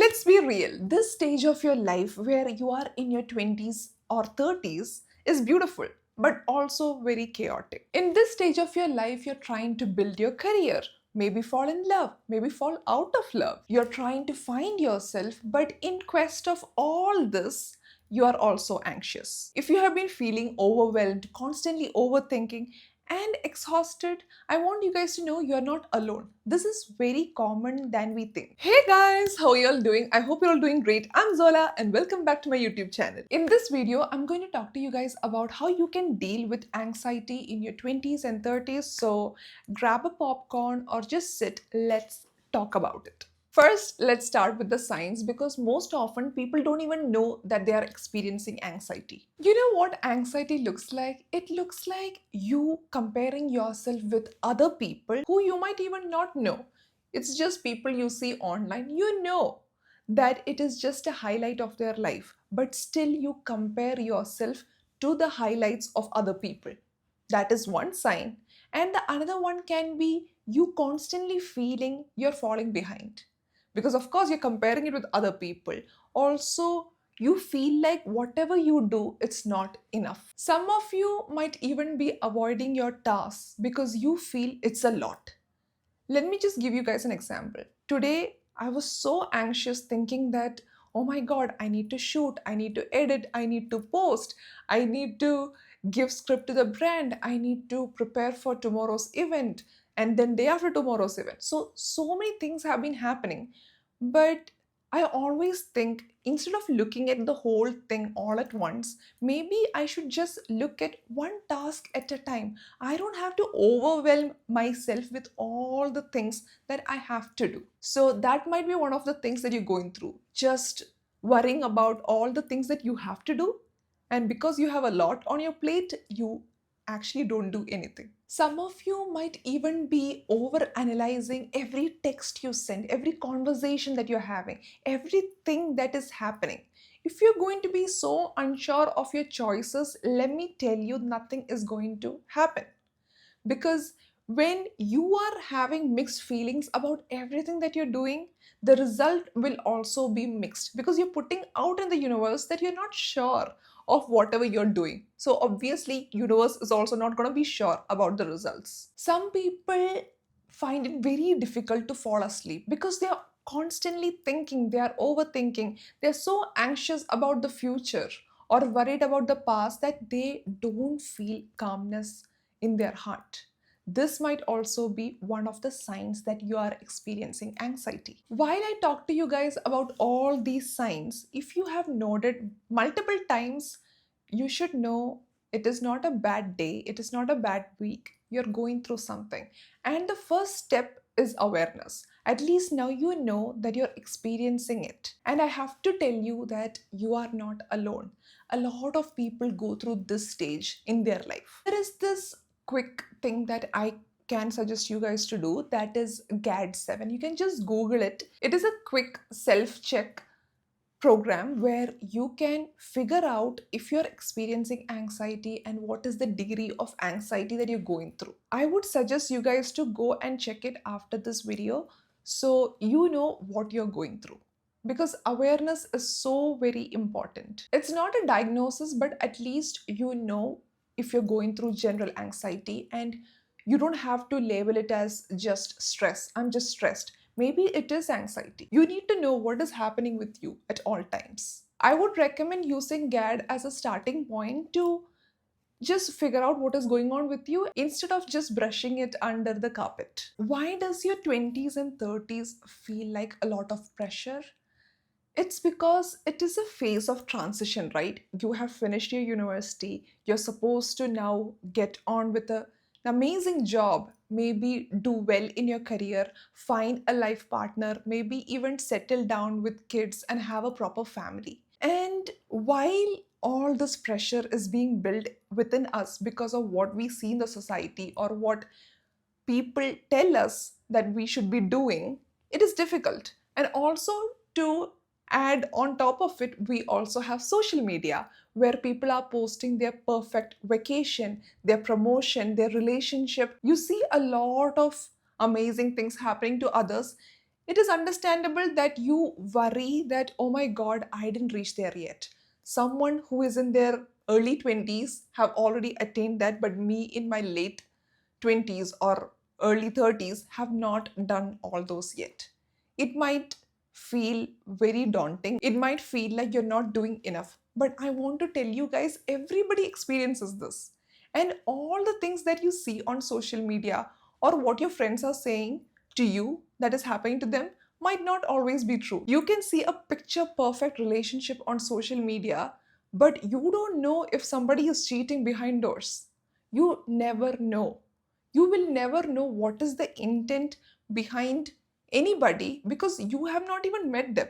Let's be real. This stage of your life where you are in your 20s or 30s is beautiful, but also very chaotic. In this stage of your life, you're trying to build your career, maybe fall in love, maybe fall out of love. You're trying to find yourself, but in quest of all this, you are also anxious. If you have been feeling overwhelmed, constantly overthinking, and exhausted, I want you guys to know you're not alone. This is very common than we think. Hey guys, how are you all doing? I hope you're all doing great. I'm Zola and welcome back to my YouTube channel. In this video, I'm going to talk to you guys about how you can deal with anxiety in your 20s and 30s. So grab a popcorn or just sit. Let's talk about it. First, let's start with the signs because most often people don't even know that they are experiencing anxiety. You know what anxiety looks like? It looks like you comparing yourself with other people who you might even not know. It's just people you see online. You know that it is just a highlight of their life, but still you compare yourself to the highlights of other people. That is one sign. And the another one can be you constantly feeling you're falling behind because of course you're comparing it with other people. Also, you feel like whatever you do it's not enough. Some of you might even be avoiding your tasks because you feel it's a lot. Let me just give you guys an example. Today I was so anxious thinking that, oh my god, I need to shoot, I need to edit, I need to post, I need to give script to the brand, I need to prepare for tomorrow's event and then day after tomorrow's event. So many things have been happening, but I always think instead of looking at the whole thing all at once, maybe I should just look at one task at a time. I don't have to overwhelm myself with all the things that I have to do. So that might be one of the things that you're going through. Just worrying about all the things that you have to do. And because you have a lot on your plate, you actually don't do anything. Some of you might even be over analyzing every text you send, every conversation that you're having, everything that is happening. If you're going to be so unsure of your choices, let me tell you, nothing is going to happen. Because when you are having mixed feelings about everything that you're doing, the result will also be mixed because you're putting out in the universe that you're not sure of whatever you're doing. So obviously universe is also not going to be sure about the results. Some people find it very difficult to fall asleep because they are constantly thinking, they are overthinking, they're so anxious about the future or worried about the past that they don't feel calmness in their heart. This might also be one of the signs that you are experiencing anxiety. While I talk to you guys about all these signs, if you have noted multiple times, you should know it is not a bad day, it is not a bad week. You're going through something. And the first step is awareness. At least now you know that you're experiencing it. And I have to tell you that you are not alone. A lot of people go through this stage in their life. There is this quick thing that I can suggest you guys to do, that is GAD7. You can just Google it. It is a quick self-check program where you can figure out if you're experiencing anxiety and what is the degree of anxiety that you're going through. I would suggest you guys to go and check it after this video so you know what you're going through. Because awareness is so very important. It's not a diagnosis, but at least you know if you're going through general anxiety, and you don't have to label it as just stress. I'm just stressed. Maybe it is anxiety. You need to know what is happening with you at all times. I would recommend using GAD as a starting point to just figure out what is going on with you instead of just brushing it under the carpet. Why does your 20s and 30s feel like a lot of pressure? It's because it is a phase of transition, right? You have finished your university. You're supposed to now get on with an amazing job, maybe do well in your career, find a life partner, maybe even settle down with kids and have a proper family. And while all this pressure is being built within us because of what we see in the society or what people tell us that we should be doing, it is difficult. And also, to add on top of it, we also have social media where people are posting their perfect vacation, their promotion, their relationship. You see a lot of amazing things happening to others. It is understandable that you worry that, oh my god, I didn't reach there yet. Someone who is in their early 20s have already attained that, but me in my late 20s or early 30s have not done all those yet. It might feel very daunting. It might feel like you're not doing enough. But I want to tell you guys, everybody experiences this. And all the things that you see on social media or what your friends are saying to you that is happening to them might not always be true. You can see a picture perfect relationship on social media, but you don't know if somebody is cheating behind doors. You never know. You will never know what is the intent behind anybody because you have not even met them.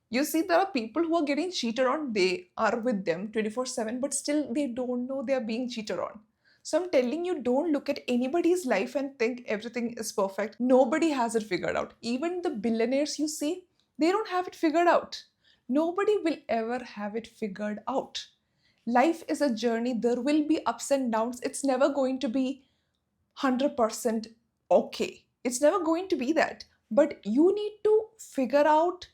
You see, there are people who are getting cheated on, they are with them 24/7, but still they don't know they are being cheated on. So I'm telling you, don't look at anybody's life and think everything is perfect. Nobody has it figured out. Even the billionaires you see, they don't have it figured out. Nobody will ever have it figured out. Life is a journey. There will be ups and downs. It's never going to be 100% okay. It's never going to be that. But you need to figure out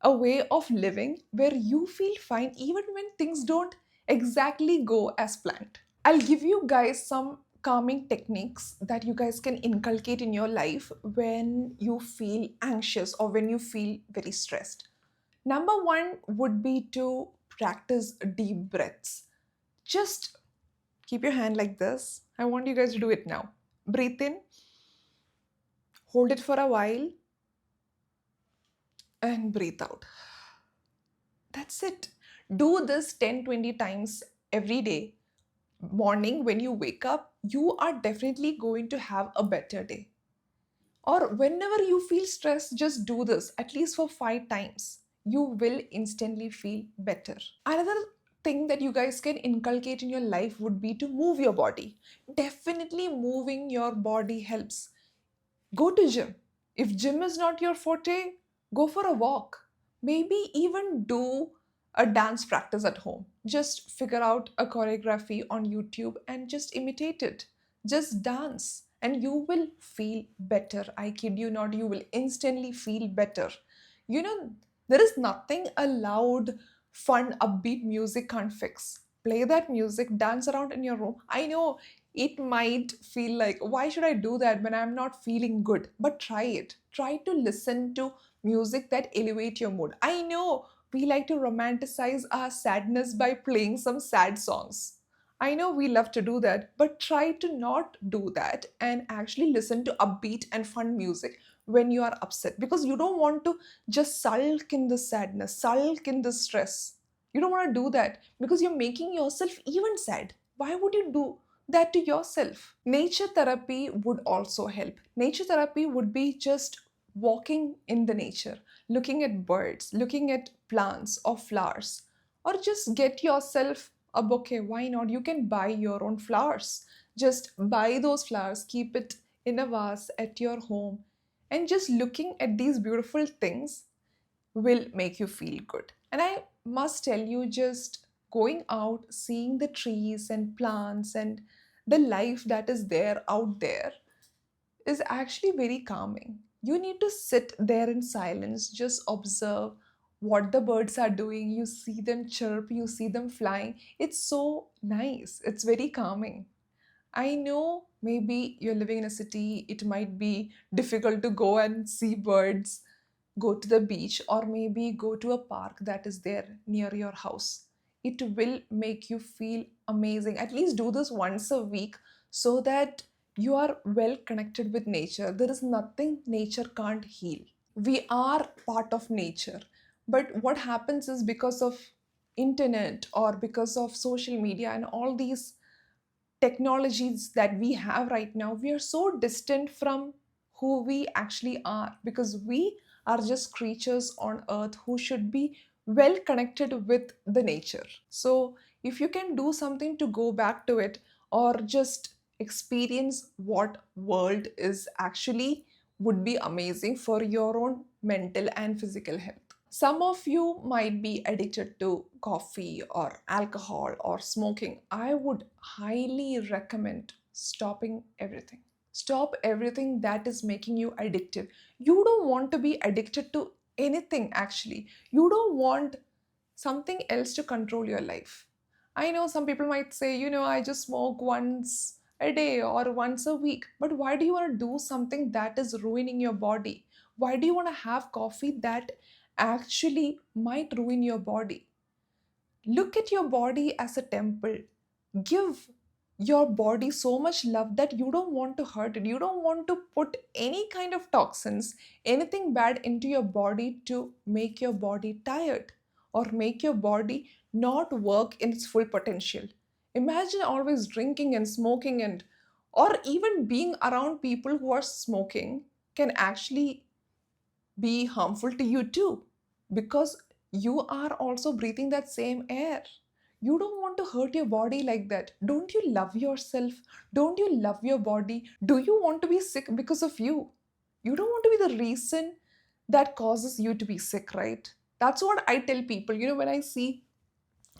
a way of living where you feel fine even when things don't exactly go as planned. I'll give you guys some calming techniques that you guys can inculcate in your life when you feel anxious or when you feel very stressed. Number one would be to practice deep breaths. Just keep your hand like this. I want you guys to do it now. Breathe in, hold it for a while, and breathe out. That's it. Do this 10-20 times every day. Morning, when you wake up, you are definitely going to have a better day. Or whenever you feel stressed, just do this at least for 5 times. You will instantly feel better. Another thing that you guys can inculcate in your life would be to move your body. Definitely moving your body helps. Go to gym. If gym is not your forte, go for a walk. Maybe even do a dance practice at home. Just figure out a choreography on YouTube and just imitate it. Just dance and you will feel better. I kid you not, you will instantly feel better. You know, there is nothing a loud, fun, upbeat music can't fix. Play that music, dance around in your room. I know it might feel like, why should I do that when I'm not feeling good? But try it. Try to listen to music that elevate your mood. I know we like to romanticize our sadness by playing some sad songs. I know we love to do that, but try to not do that and actually listen to upbeat and fun music when you are upset, because you don't want to just sulk in the sadness, sulk in the stress. You don't want to do that because you're making yourself even sad. Why would you do that to yourself? Nature therapy would also help. Nature therapy would be just walking in the nature, looking at birds, looking at plants or flowers, or just get yourself a bouquet. Why not? You can buy your own flowers. Just buy those flowers, keep it in a vase at your home, and just looking at these beautiful things will make you feel good. And I must tell you, just going out, seeing the trees and plants and the life that is there out there is actually very calming. You need to sit there in silence, just observe what the birds are doing. You see them chirp, you see them flying. It's so nice, it's very calming. I know maybe you're living in a city, it might be difficult to go and see birds, go to the beach, or maybe go to a park that is there near your house. It will make you feel amazing. At least do this once a week so that you are well connected with nature. There is nothing nature can't heal. We are part of nature. But what happens is, because of internet or because of social media and all these technologies that we have right now, we are so distant from who we actually are, because we are just creatures on earth who should be well connected with the nature. So, if you can do something to go back to it or just experience what world is actually, would be amazing for your own mental and physical health. Some of you might be addicted to coffee or alcohol or smoking. I would highly recommend stopping everything. Stop everything that is making you addictive. You don't want to be addicted to anything actually. You don't want something else to control your life. I know some people might say, I just smoke once a day or once a week. But why do you want to do something that is ruining your body? Why do you want to have coffee that actually might ruin your body? Look at your body as a temple. Give your body so much love that you don't want to hurt it. You don't want to put any kind of toxins, anything bad into your body to make your body tired or make your body not work in its full potential. Imagine always drinking and smoking and or even being around people who are smoking can actually be harmful to you too, because you are also breathing that same air. You don't want to hurt your body like that. Don't you love yourself? Don't you love your body? Do you want to be sick because of you? You don't want to be the reason that causes you to be sick, right? That's what I tell people. When I see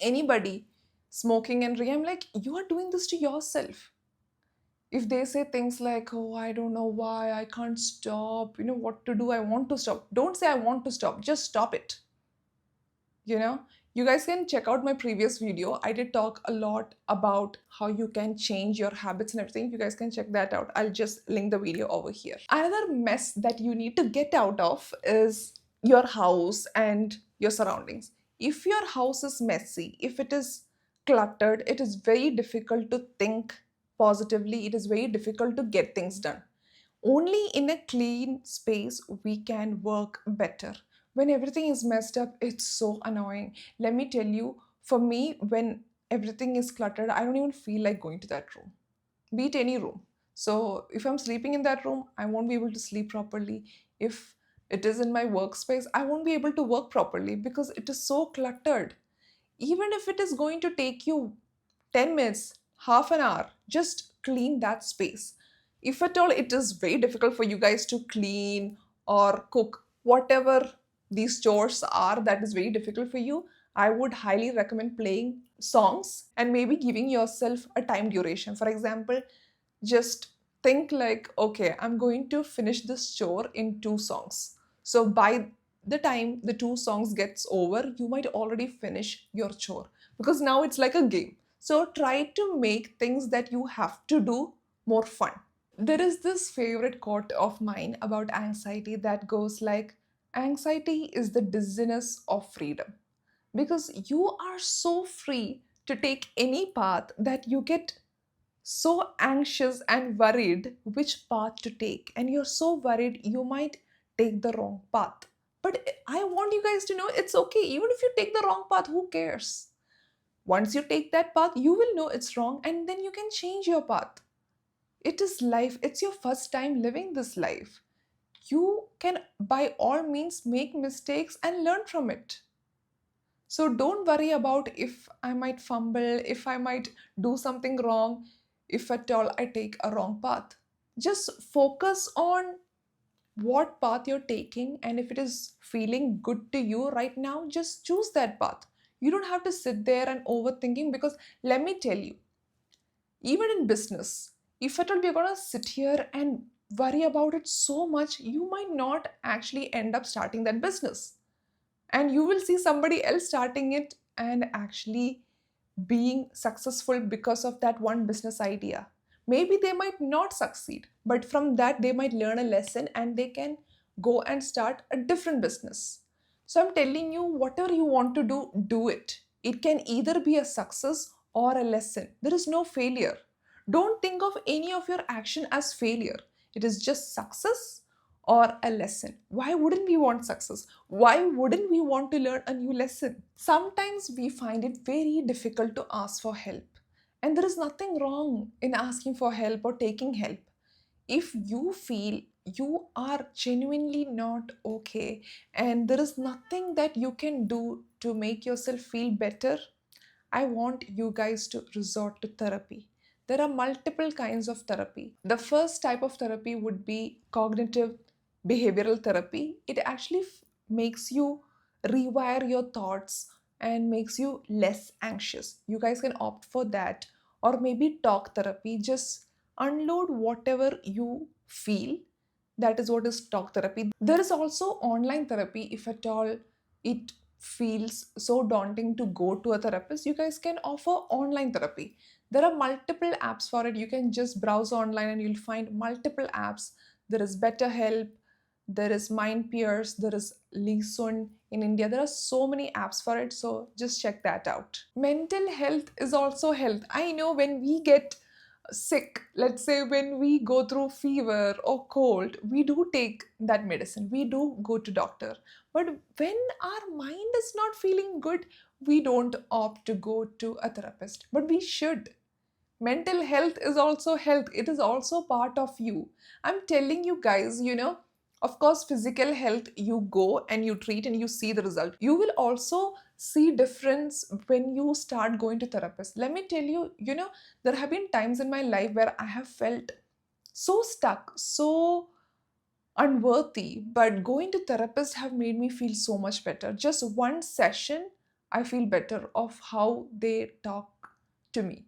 anybody smoking and drinking, I'm like, you are doing this to yourself. If they say things like, oh, I don't know why I can't stop, what to do, I want to stop, don't say I want to stop, just stop it. you know you guys can check out my previous video. I did talk a lot about how you can change your habits and everything. You guys can check that out. I'll just link the video over here. Another mess that you need to get out of is your house and your surroundings. If your house is messy, if it is cluttered, it is very difficult to think positively. It is very difficult to get things done. Only in a clean space we can work better. When everything is messed up, it's so annoying. Let me tell you, for me, when everything is cluttered, I don't even feel like going to that room, be it any room. So if I'm sleeping in that room, I won't be able to sleep properly. If it is in my workspace, I won't be able to work properly because it is so cluttered. Even if it is going to take you 10 minutes, half an hour, just clean that space. If at all it is very difficult for you guys to clean or cook, whatever these chores are that is very difficult for you, I would highly recommend playing songs and maybe giving yourself a time duration. For example, just think like, okay, I'm going to finish this chore in 2 songs. So by the time the 2 songs gets over, you might already finish your chore, because now it's like a game. So try to make things that you have to do more fun. There is this favorite quote of mine about anxiety that goes like, anxiety is the dizziness of freedom. Because you are so free to take any path that you get so anxious and worried which path to take, and you're so worried you might take the wrong path. But I want you guys to know it's okay. Even if you take the wrong path, who cares? Once you take that path, you will know it's wrong, and then you can change your path. It is life. It's your first time living this life. You can by all means make mistakes and learn from it. So don't worry about if I might fumble, if I might do something wrong, if at all I take a wrong path. Just focus on what path you're taking, and if it is feeling good to you right now, just choose that path. You don't have to sit there and overthinking, because let me tell you, even in business, if at all we're gonna sit here and worry about it so much, you might not actually end up starting that business, and you will see somebody else starting it and actually being successful because of that one business idea. Maybe they might not succeed, but from that they might learn a lesson and they can go and start a different business. So I'm telling you, whatever you want to do, do it. It can either be a success or a lesson. There is no failure. Don't think of any of your action as failure. It is just success or a lesson. Why wouldn't we want success? Why wouldn't we want to learn a new lesson? Sometimes we find it very difficult to ask for help. And there is nothing wrong in asking for help or taking help. If you feel you are genuinely not okay and there is nothing that you can do to make yourself feel better, I want you guys to resort to therapy. There are multiple kinds of therapy. The first type of therapy would be cognitive behavioral therapy. It actually makes you rewire your thoughts and makes you less anxious. You guys can opt for that. Or maybe talk therapy. Just unload whatever you feel. That is what is talk therapy. There is also online therapy. If at all it feels so daunting to go to a therapist, you guys can offer online therapy. There are multiple apps for it. You can just browse online and you'll find multiple apps. There is BetterHelp, there is Mind Peers, there is Lisun in India. There are so many apps for it, so just check that out. Mental health is also health. I know when we get sick, let's say when we go through fever or cold, we do take that medicine, we do go to doctor. But when our mind is not feeling good, we don't opt to go to a therapist, but we should. Mental health is also health, it is also part of you. I'm telling you guys, of course physical health, you go and you treat and you see the result. You will also see difference when you start going to therapist. Let me tell you, there have been times in my life where I have felt so stuck, so unworthy, but going to therapist have made me feel so much better. Just one session, I feel better of how they talk to me.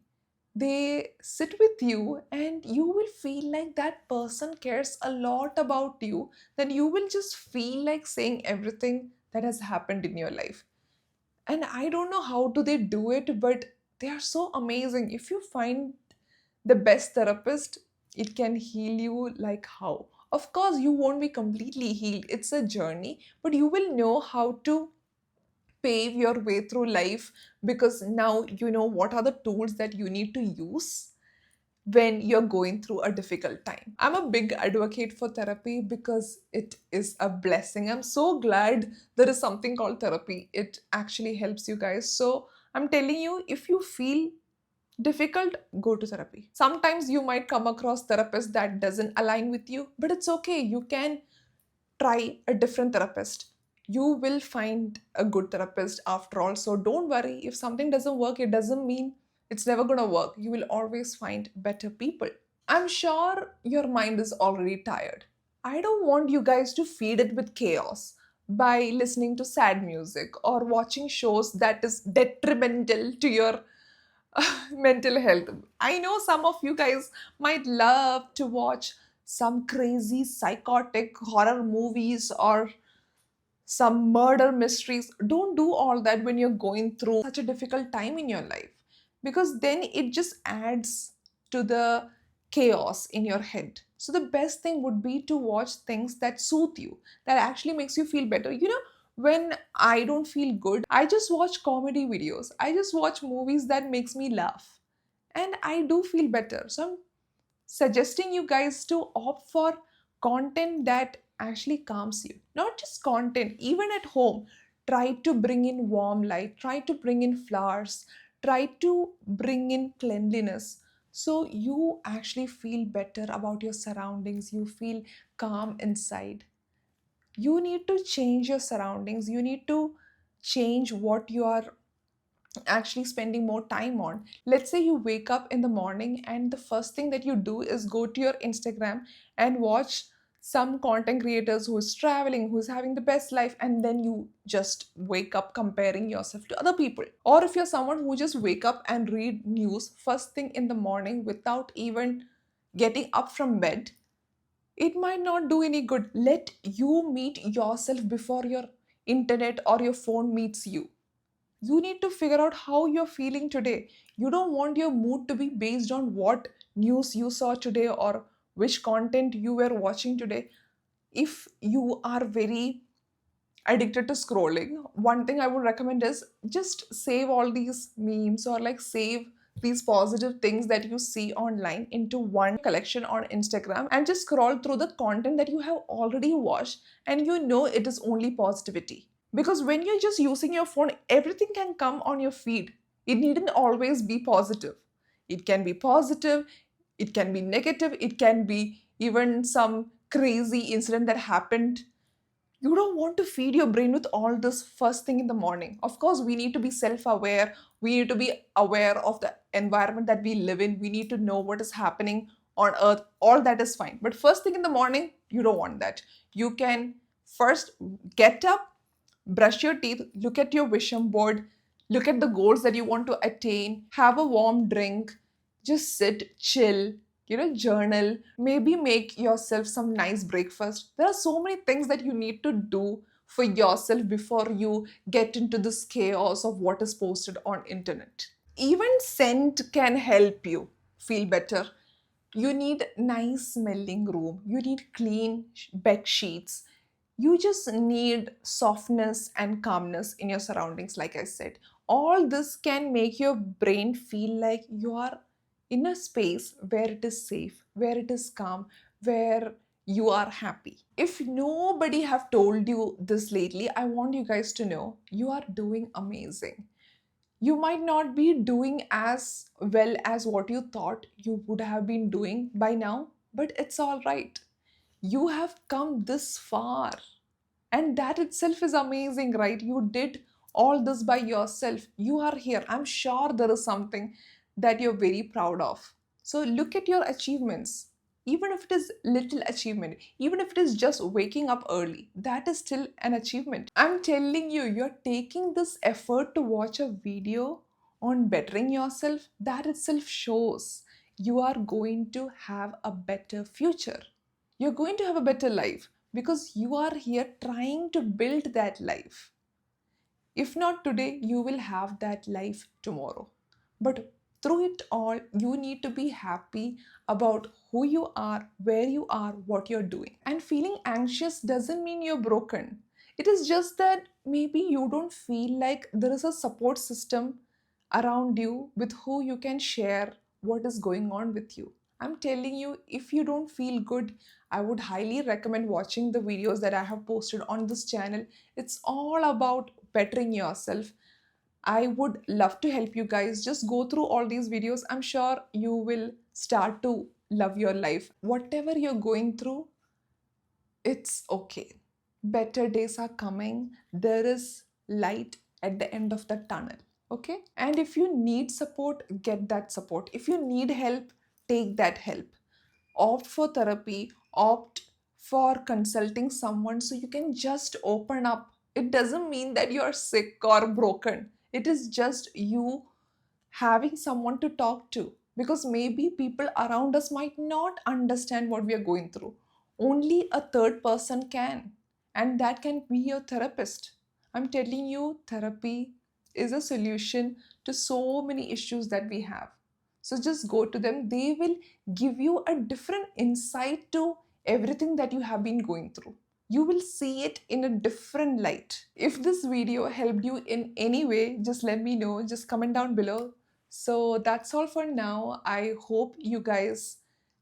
They sit with you and you will feel like that person cares a lot about you. Then you will just feel like saying everything that has happened in your life. And I don't know how do they do it, but they are so amazing. If you find the best therapist, it can heal you like how. Of course, you won't be completely healed. It's a journey, but you will know how to pave your way through life, because now you know what are the tools that you need to use when you're going through a difficult time. I'm a big advocate for therapy because it is a blessing. I'm so glad there is something called therapy. It actually helps you guys. So I'm telling you, if you feel difficult, go to therapy. Sometimes you might come across therapist that doesn't align with you, but it's okay. You can try a different therapist. You will find a good therapist after all. So don't worry. If something doesn't work, it doesn't mean it's never going to work. You will always find better people. I'm sure your mind is already tired. I don't want you guys to feed it with chaos by listening to sad music or watching shows that is detrimental to your mental health. I know some of you guys might love to watch some crazy psychotic horror movies or some murder mysteries. Don't do all that when you're going through such a difficult time in your life, because then it just adds to the chaos in your head. So the best thing would be to watch things that soothe you, that actually makes you feel better. When I don't feel good, I just watch comedy videos. I just watch movies that makes me laugh and I do feel better. So I'm suggesting you guys to opt for content that actually calms you. Not just content, even at home. Try to bring in warm light, try to bring in flowers, try to bring in cleanliness. So you actually feel better about your surroundings, you feel calm inside. You need to change your surroundings, you need to change what you are actually spending more time on. Let's say you wake up in the morning and the first thing that you do is go to your Instagram and watch some content creators who is traveling, who's having the best life, and then you just wake up comparing yourself to other people. Or if you're someone who just wake up and read news first thing in the morning without even getting up from bed, it might not do any good. Let you meet yourself before your internet or your phone meets you. You need to figure out how you're feeling today. You don't want your mood to be based on what news you saw today or which content you were watching today. If you are very addicted to scrolling, one thing I would recommend is just save all these memes or like save these positive things that you see online into one collection on Instagram and just scroll through the content that you have already watched, and you know it is only positivity. Because when you're just using your phone, everything can come on your feed. It needn't always be positive. It can be positive, it can be negative, it can be even some crazy incident that happened. You don't want to feed your brain with all this first thing in the morning. Of course, we need to be self aware. We need to be aware of the environment that we live in. We need to know what is happening on earth. All that is fine. But first thing in the morning, you don't want that. You can first get up, brush your teeth, look at your vision board, look at the goals that you want to attain, have a warm drink, just sit, chill, journal, maybe make yourself some nice breakfast. There are so many things that you need to do for yourself before you get into this chaos of what is posted on internet. Even scent can help you feel better. You need nice smelling room, you need clean bed sheets, you just need softness and calmness in your surroundings. Like I said, all this can make your brain feel like you are in a space where it is safe, where it is calm, where you are happy. If nobody have told you this lately, I want you guys to know you are doing amazing. You might not be doing as well as what you thought you would have been doing by now, but it's all right. You have come this far, and that itself is amazing, right? You did all this by yourself. You are here. I'm sure there is something that you're very proud of. So look at your achievements. Even if it is little achievement, even if it is just waking up early, that is still an achievement. I'm telling you, you're taking this effort to watch a video on bettering yourself. That itself shows you are going to have a better future. You're going to have a better life because you are here trying to build that life. If not today, you will have that life tomorrow. But through it all, you need to be happy about who you are, where you are, what you're doing. And feeling anxious doesn't mean you're broken. It is just that maybe you don't feel like there is a support system around you with who you can share what is going on with you. I'm telling you, if you don't feel good, I would highly recommend watching the videos that I have posted on this channel. It's all about bettering yourself. I would love to help you guys. Just go through all these videos. I'm sure you will start to love your life. Whatever you're going through, it's okay. Better days are coming. There is light at the end of the tunnel. Okay? And if you need support, get that support. If you need help, take that help. Opt for therapy, opt for consulting someone so you can just open up. It doesn't mean that you are sick or broken. It is just you having someone to talk to, because maybe people around us might not understand what we are going through. Only a third person can, and that can be your therapist. I'm telling you, therapy is a solution to so many issues that we have. So just go to them. They will give you a different insight to everything that you have been going through. You will see it in a different light. If this video helped you in any way, just let me know. Just comment down below. So that's all for now. I hope you guys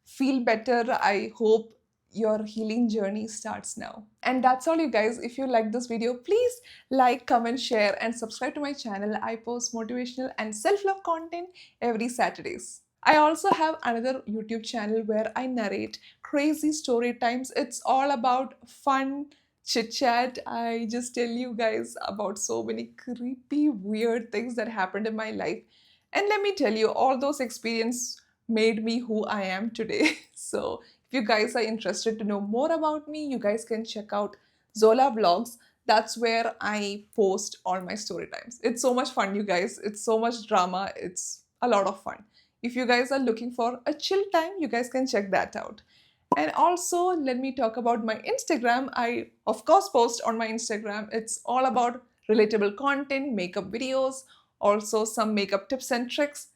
feel better. I hope your healing journey starts now. And that's all, you guys. If you like this video, please like, comment, share, and subscribe to my channel. I post motivational and self-love content every Saturdays. I also have another YouTube channel where I narrate crazy story times. It's all about fun chit chat. I just tell you guys about so many creepy, weird things that happened in my life. And let me tell you, all those experiences made me who I am today. So if you guys are interested to know more about me, you guys can check out Zola Vlogs. That's where I post all my story times. It's so much fun, you guys. It's so much drama. It's a lot of fun. If you guys are looking for a chill time, you guys can check that out. And also, let me talk about my Instagram. I, of course, post on my Instagram. It's all about relatable content, makeup videos, also some makeup tips and tricks,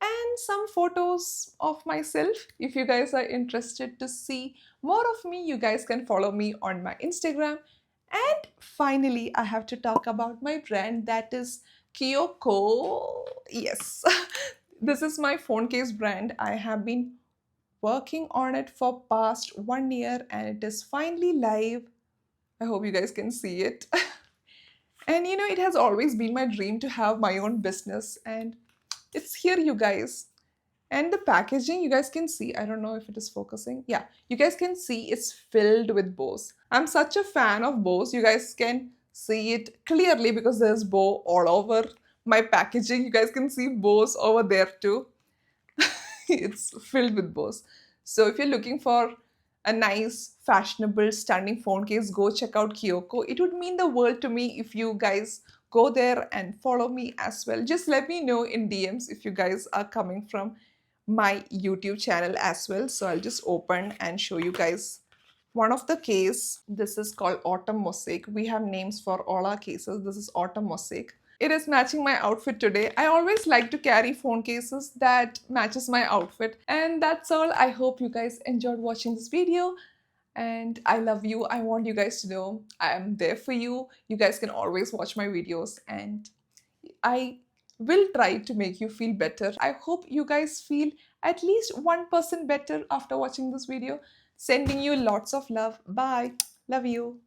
and some photos of myself. If you guys are interested to see more of me, you guys can follow me on my Instagram. And finally, I have to talk about my brand, that is Kyoko. Yes, this is my phone case brand. I have been working on it for past 1 year and it is finally live. I hope you guys can see it. And it has always been my dream to have my own business, and it's here, you guys. And the packaging, you guys can see, I don't know if it is focusing. Yeah, you guys can see it's filled with bows. I'm such a fan of bows. You guys can see it clearly because there's bow all over my packaging. You guys can see bows over there too. It's filled with bows. So if you're looking for a nice, fashionable, stunning phone case, go check out Kyoko. It would mean the world to me if you guys go there and follow me as well. Just let me know in DMs if you guys are coming from my YouTube channel as well. So I'll just open and show you guys one of the case. This is called Autumn Mosaic. We have names for all our cases. This is Autumn Mosaic. It is matching my outfit today. I always like to carry phone cases that matches my outfit. And that's all. I hope you guys enjoyed watching this video. And I love you. I want you guys to know I am there for you. You guys can always watch my videos, and I will try to make you feel better. I hope you guys feel at least 1% better after watching this video. Sending you lots of love. Bye. Love you.